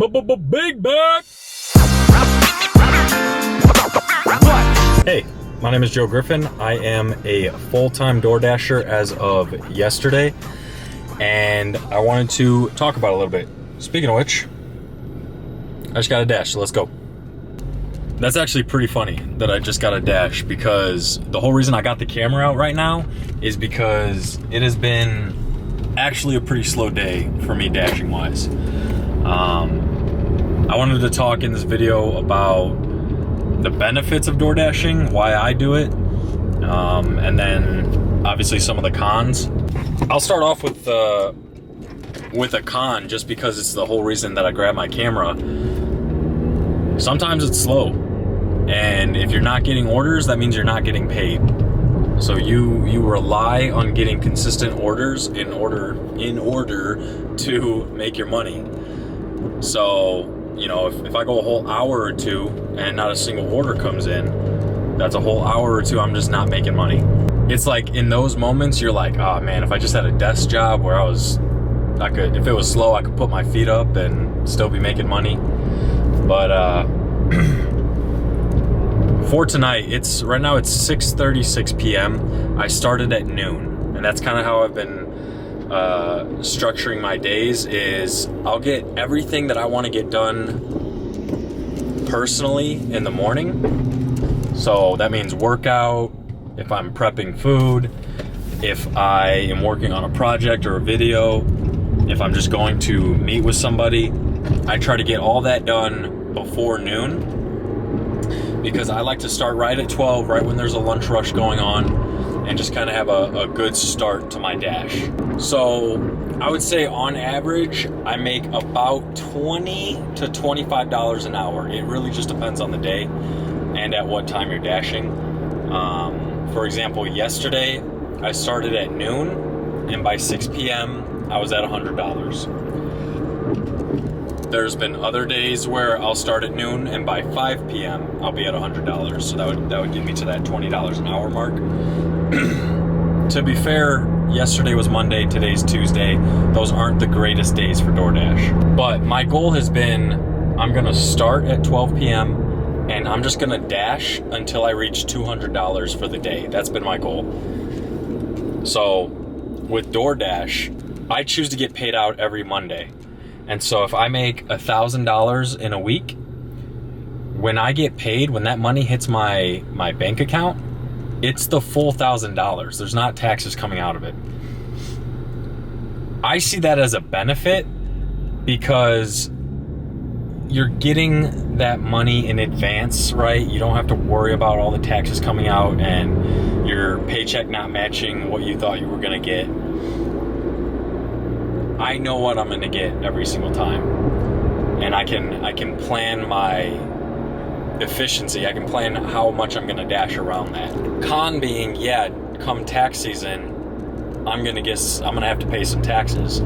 Big back. Hey, my name is Joe Griffin. I am a full-time DoorDasher as of yesterday, and I wanted to talk about it a little bit. Speaking of which, I just got a dash, so let's go. That's actually pretty funny that I just got a dash, because the whole reason I got the camera out right now is because it has been actually a pretty slow day for me dashing wise. I wanted to talk in this video about the benefits of door dashing, why I do it, and then obviously some of the cons. I'll start off with a con, just because it's the whole reason that I grabbed my camera. Sometimes it's slow, and if you're not getting orders, that means you're not getting paid. So you rely on getting consistent orders in order to make your money. So, you know, if I go a whole hour or two and not a single order comes in, that's a whole hour or two I'm just not making money. It's like in those moments you're like, oh man, if I just had a desk job where if it was slow, I could put my feet up and still be making money. But for tonight, right now it's 6:36 p.m. I started at noon, and that's kind of how I've been structuring my days. Is I'll get everything that I want to get done personally in the morning. So that means workout, if I'm prepping food, if I am working on a project or a video, if I'm just going to meet with somebody, I try to get all that done before noon, because I like to start right at 12, right when there's a lunch rush going on, and just kind of have a good start to my dash. So I would say on average, I make about $20 to $25 an hour. It really just depends on the day and at what time you're dashing. For example, yesterday I started at noon, and by 6 p.m. I was at $100. There's been other days where I'll start at noon, and by 5 p.m. I'll be at $100. So that would get me to that $20 an hour mark. To be fair, yesterday was Monday, today's Tuesday. Those aren't the greatest days for DoorDash. But my goal has been, I'm gonna start at 12 p.m. and I'm just gonna dash until I reach $200 for the day. That's been my goal. So with DoorDash, I choose to get paid out every Monday. And so if I make $1,000 in a week, when I get paid, when that money hits my bank account, it's the full $1,000. There's not taxes coming out of it. I see that as a benefit, because you're getting that money in advance, right? You don't have to worry about all the taxes coming out and your paycheck not matching what you thought you were gonna get. I know what I'm gonna get every single time, and I can plan my efficiency. I can plan how much I'm gonna dash around that. Con being, yeah, come tax season, I'm gonna have to pay some taxes.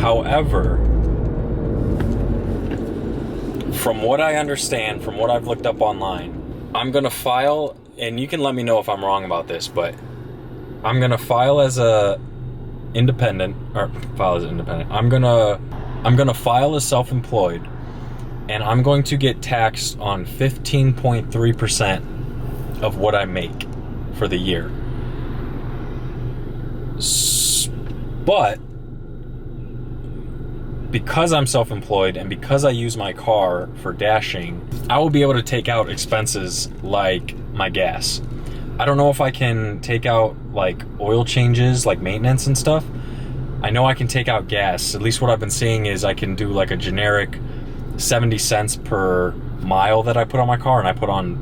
However, from what I understand, from what I've looked up online, I'm gonna file, and you can let me know if I'm wrong about this, but I'm gonna file as a independent, or file as independent. I'm gonna file as self-employed, and I'm going to get taxed on 15.3% of what I make for the year. But because I'm self-employed and because I use my car for dashing, I will be able to take out expenses like my gas. I don't know if I can take out like oil changes, like maintenance and stuff. I know I can take out gas. At least what I've been seeing is I can do like a generic 70 cents per mile that I put on my car, and I put on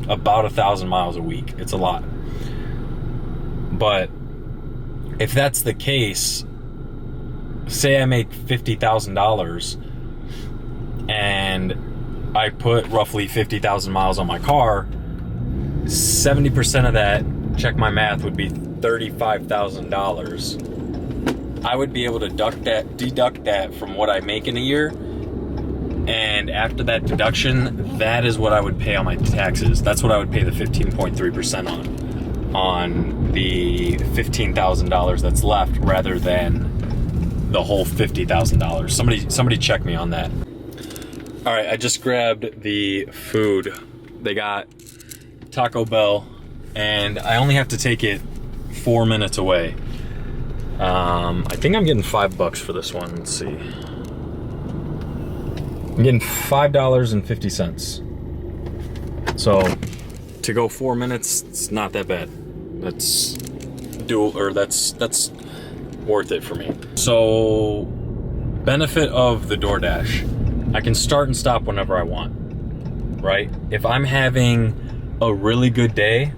about 1,000 miles a week. It's a lot. But if that's the case, say I make $50,000 and I put roughly 50,000 miles on my car, 70% of that, check my math, would be $35,000. I would be able to deduct that from what I make in a year, and after that deduction, that is what I would pay on my taxes. That's what I would pay the 15.3% on the $15,000 that's left, rather than the whole $50,000. Somebody check me on that. All right, I just grabbed the food. They got Taco Bell, and I only have to take it 4 minutes away. I think I'm getting $5 for this one. Let's see. I'm getting $5.50. So to go 4 minutes, it's not that bad. That's worth it for me. So benefit of the DoorDash, I can start and stop whenever I want, right? If I'm having a really good day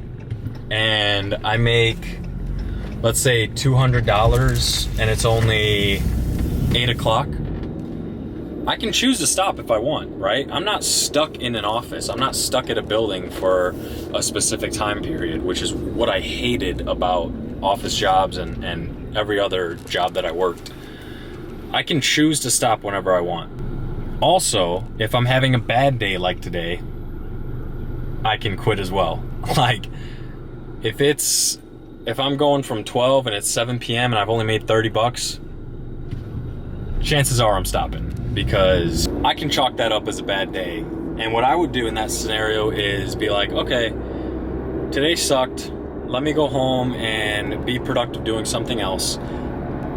and I make, let's say $200 and it's only 8 o'clock, I can choose to stop if I want, right? I'm not stuck in an office. I'm not stuck at a building for a specific time period, which is what I hated about office jobs and every other job that I worked. I can choose to stop whenever I want. Also, if I'm having a bad day like today, I can quit as well. Like, if I'm going from 12 and it's 7 p.m. and I've only made $30, chances are I'm stopping, because I can chalk that up as a bad day. And what I would do in that scenario is be like, okay, today sucked. Let me go home and be productive doing something else,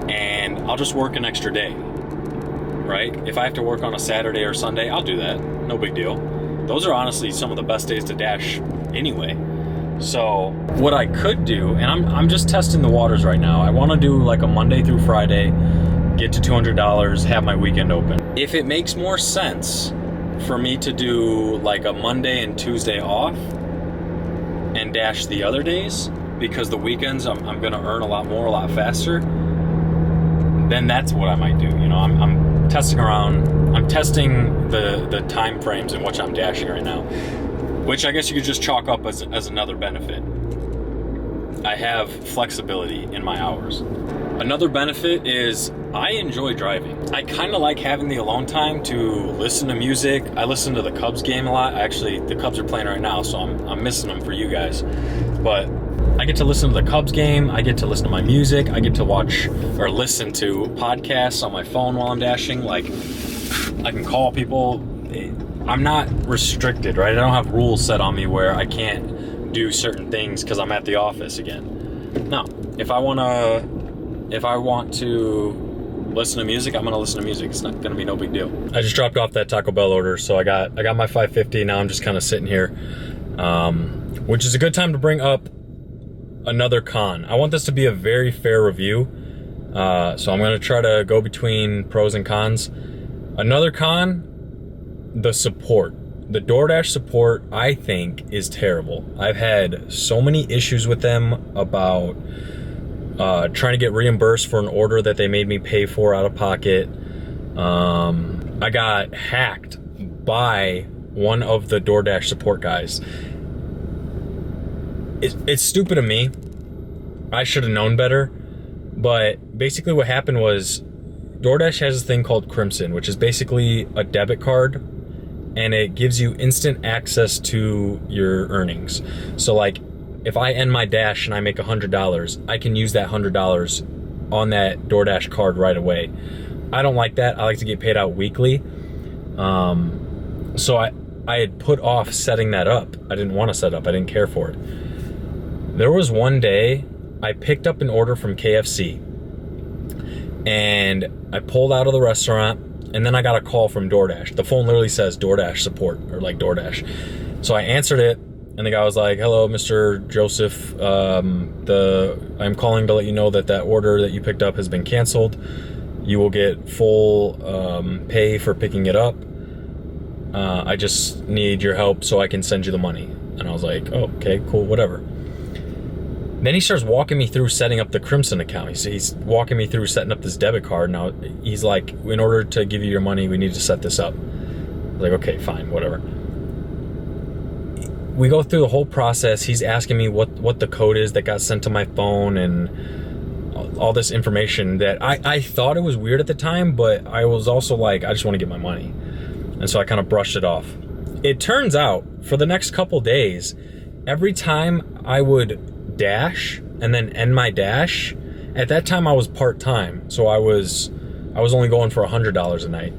and I'll just work an extra day, right? If I have to work on a Saturday or Sunday, I'll do that. No big deal. Those are honestly some of the best days to dash anyway. So what I could do, and I'm just testing the waters right now. I want to do like a Monday through Friday, get to $200, have my weekend open. If it makes more sense for me to do like a Monday and Tuesday off and dash the other days, because the weekends I'm gonna earn a lot more, a lot faster, then that's what I might do. You know, I'm testing around. I'm testing the time frames in which I'm dashing right now, which I guess you could just chalk up as another benefit. I have flexibility in my hours. Another benefit is I enjoy driving. I kind of like having the alone time to listen to music. I listen to the Cubs game a lot. Actually, the Cubs are playing right now, so I'm missing them for you guys. But I get to listen to the Cubs game. I get to listen to my music. I get to watch or listen to podcasts on my phone while I'm dashing. Like, I can call people. I'm not restricted, right? I don't have rules set on me where I can't do certain things because I'm at the office again. No, if I want to listen to music, I'm gonna listen to music. It's not gonna be no big deal. I just dropped off that Taco Bell order, so I got my $5.50. Now I'm just kind of sitting here, which is a good time to bring up another con. I want this to be a very fair review, so I'm gonna try to go between pros and cons. Another con, the support. The DoorDash support, I think, is terrible. I've had so many issues with them about trying to get reimbursed for an order that they made me pay for out of pocket. I got hacked by one of the DoorDash support guys. It's stupid of me. I should have known better. But basically what happened was DoorDash has this thing called Crimson, which is basically a debit card, and it gives you instant access to your earnings. So like, if I end my dash and I make $100, I can use that $100 on that DoorDash card right away. I don't like that. I like to get paid out weekly. So I had put off setting that up. I didn't want to set up. I didn't care for it. There was one day I picked up an order from KFC, and I pulled out of the restaurant, and then I got a call from DoorDash. The phone literally says DoorDash support, or like DoorDash. So I answered it, and the guy was like, "Hello, Mr. Joseph. I'm calling to let you know that order that you picked up has been canceled. You will get full pay for picking it up. I just need your help so I can send you the money." And I was like, "Oh, okay, cool, whatever." Then he starts walking me through setting up the Crimson account. He's walking me through setting up this debit card. Now he's like, "In order to give you your money, we need to set this up." I was like, "Okay, fine, whatever." We go through the whole process. He's asking me what the code is that got sent to my phone and all this information that I thought it was weird at the time, but I was also like, I just want to get my money. And so I kind of brushed it off. It turns out for the next couple days, every time I would dash and then end my dash, at that time I was part-time. So I was only going for $100 a night.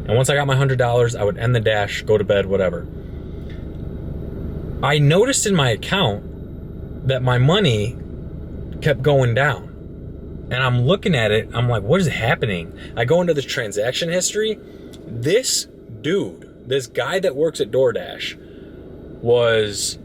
And once I got my $100, I would end the dash, go to bed, whatever. I noticed in my account that my money kept going down. And I'm looking at it, I'm like, what is happening? I go into this transaction history. This dude, this guy that works at DoorDash, was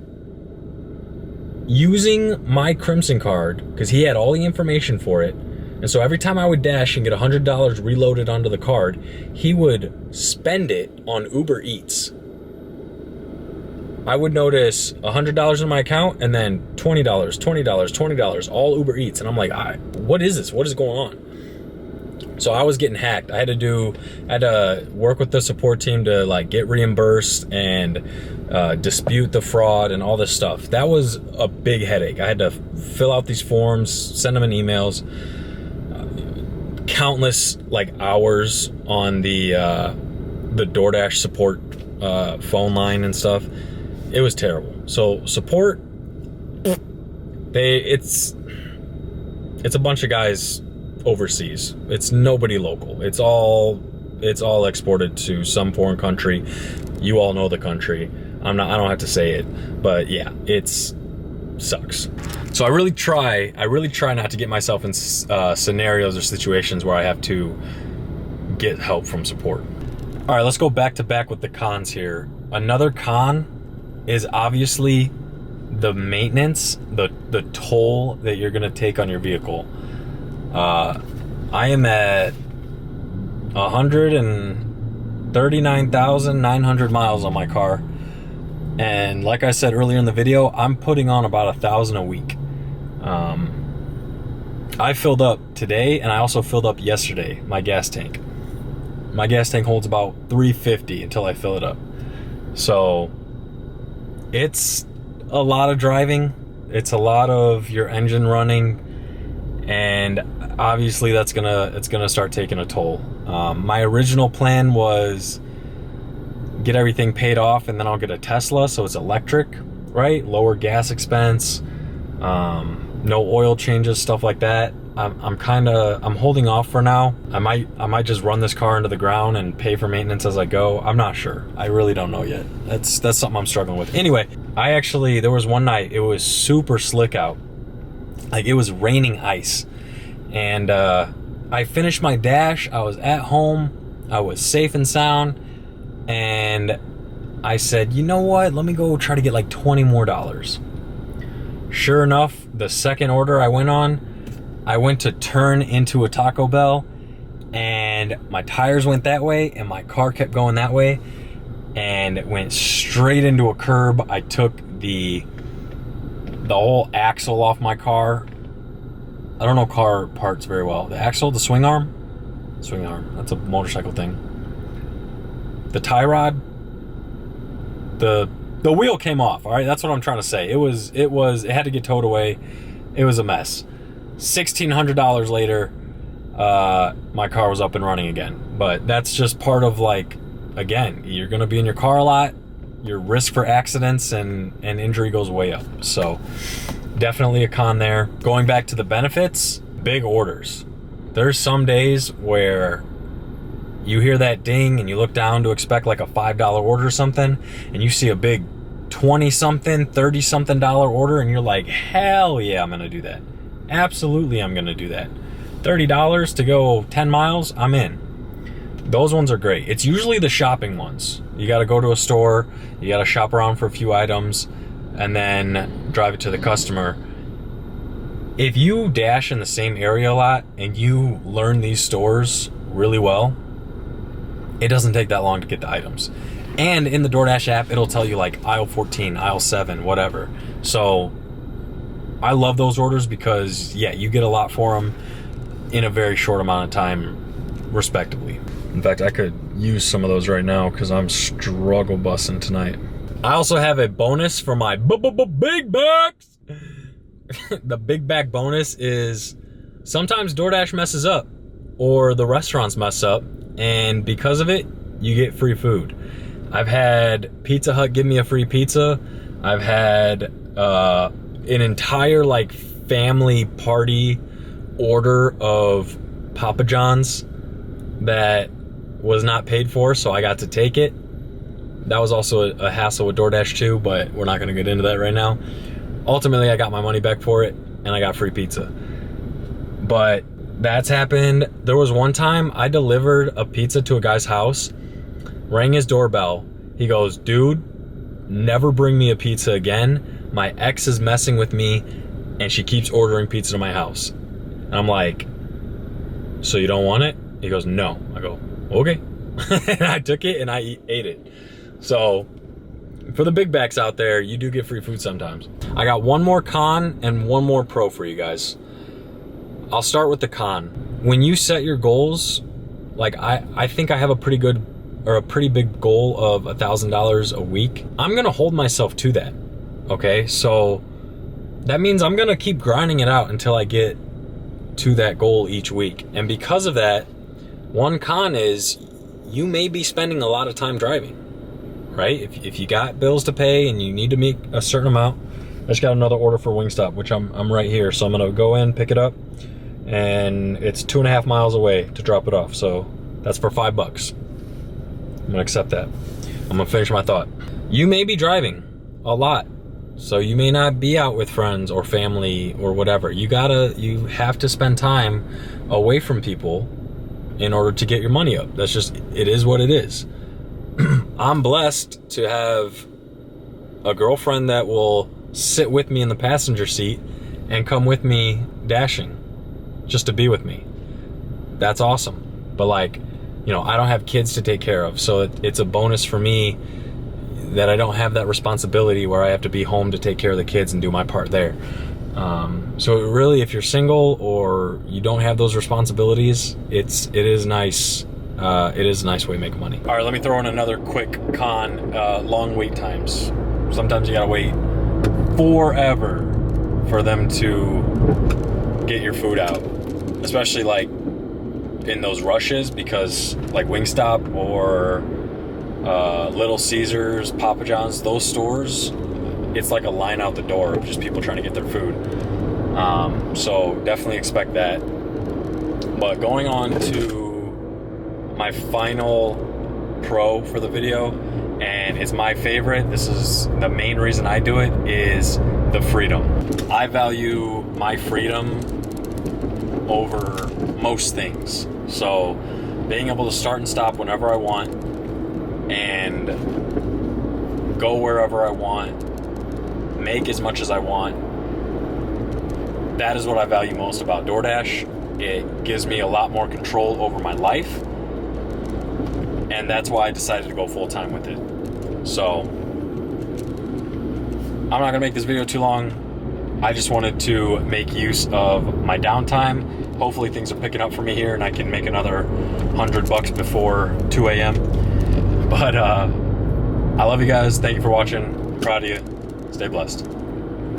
using my Crimson card because he had all the information for it. And so every time I would dash and get $100 reloaded onto the card, he would spend it on Uber Eats. I would notice $100 in my account and then $20, $20, $20, all Uber Eats. And I'm like, what is this? What is going on? So I was getting hacked. I had to work with the support team to like get reimbursed and dispute the fraud and all this stuff. That was a big headache. I had to fill out these forms, send them in emails. Countless like hours on the DoorDash support phone line and stuff. It was terrible. So support, it's a bunch of guys overseas. It's nobody local. It's all exported to some foreign country. You all know the country. I don't have to say it, but yeah, it's sucks. So I really try not to get myself in scenarios or situations where I have to get help from support. All right, let's go back to back with the cons here. Another con is obviously the maintenance, the toll that you're gonna take on your vehicle. I am at 139,900 miles on my car. And like I said earlier in the video, I'm putting on about 1,000 a week. I filled up today and I also filled up yesterday, my gas tank. My gas tank holds about 350 until I fill it up. So it's a lot of driving. It's a lot of your engine running. And obviously it's gonna start taking a toll. My original plan was get everything paid off and then I'll get a Tesla, so it's electric, right? Lower gas expense, no oil changes, stuff like that. I'm holding off for now. I might just run this car into the ground and pay for maintenance as I go. I'm not sure. I really don't know yet. That's something I'm struggling with. Anyway, there was one night, it was super slick out. Like it was raining ice. And I finished my dash. I was at home. I was safe and sound. And I said, you know what? Let me go try to get like $20 more. Sure enough, the second order I went to turn into a Taco Bell and my tires went that way and my car kept going that way and it went straight into a curb. I took the whole axle off my car. I don't know car parts very well. The axle, the swing arm, that's a motorcycle thing. The tie rod, the wheel came off. All right, that's what I'm trying to say. It had to get towed away. It was a mess. $1,600 later, my car was up and running again. But that's just part of, like, again, you're gonna be in your car a lot. Your risk for accidents and injury goes way up. So definitely a con there. Going back to the benefits, big orders. There's some days where you hear that ding and you look down to expect like a $5 order or something, and you see a big 20-something, 30-something dollar order, and you're like, hell yeah, I'm gonna do that. Absolutely, I'm gonna do that. $30 to go 10 miles, I'm in. Those ones are great. It's usually the shopping ones. You gotta go to a store, you gotta shop around for a few items, and then drive it to the customer. If you dash in the same area a lot and you learn these stores really well, it doesn't take that long to get the items. And in the DoorDash app, it'll tell you like aisle 14, aisle 7, whatever. So I love those orders because, yeah, you get a lot for them in a very short amount of time, respectively. In fact, I could use some of those right now because I'm struggle bussing tonight. I also have a bonus for my big bucks. The big back bonus is sometimes DoorDash messes up or the restaurants mess up, and because of it, you get free food. I've had Pizza Hut give me a free pizza. I've had an entire like family party order of Papa John's that was not paid for, so I got to take it. That was also a hassle with DoorDash too, but we're not going to get into that right now. Ultimately, I got my money back for it, and I got free pizza. But that's happened. There was one time I delivered a pizza to a guy's house, rang his doorbell. He goes, dude, never bring me a pizza again. My ex is messing with me, and she keeps ordering pizza to my house. And I'm like, so you don't want it? He goes, no. I go, okay. And I took it and I ate it. So for the big backs out there, you do get free food sometimes. I got one more con and one more pro for you guys. I'll start with the con. When you set your goals, like I think I have a pretty big goal of $1,000 a week. I'm gonna hold myself to that. Okay, so that means I'm gonna keep grinding it out until I get to that goal each week. And because of that, one con is you may be spending a lot of time driving, right? If you got bills to pay and you need to make a certain amount. I just got another order for Wingstop, which I'm right here. So I'm gonna go in, pick it up, and it's 2.5 miles away to drop it off. So that's for $5. I'm gonna accept that. I'm gonna finish my thought. You may be driving a lot, so you may not be out with friends or family or whatever. You have to spend time away from people in order to get your money up. That's just, it is what it is. I'm blessed to have a girlfriend that will sit with me in the passenger seat and come with me dashing just to be with me. That's awesome. But like, you know, I don't have kids to take care of, so it's a bonus for me that I don't have that responsibility where I have to be home to take care of the kids and do my part there. So really, if you're single or you don't have those responsibilities, it is nice. It is a nice way to make money. All right, let me throw in another quick con. Long wait times. Sometimes you gotta wait forever for them to get your food out, especially like in those rushes, because like Wingstop or Little Caesars, Papa John's, those stores, it's like a line out the door of just people trying to get their food. So definitely expect that. But going on to my final pro for the video, and it's my favorite, this is the main reason I do it, is the freedom. I value my freedom over most things. So being able to start and stop whenever I want and go wherever I want, make as much as I want, that is what I value most about DoorDash. It gives me a lot more control over my life, and that's why I decided to go full-time with it. So I'm not gonna make this video too long. I just wanted to make use of my downtime. Hopefully things are picking up for me here and I can make another $100 before 2 a.m. But I love you guys. Thank you for watching. I'm proud of you. Stay blessed.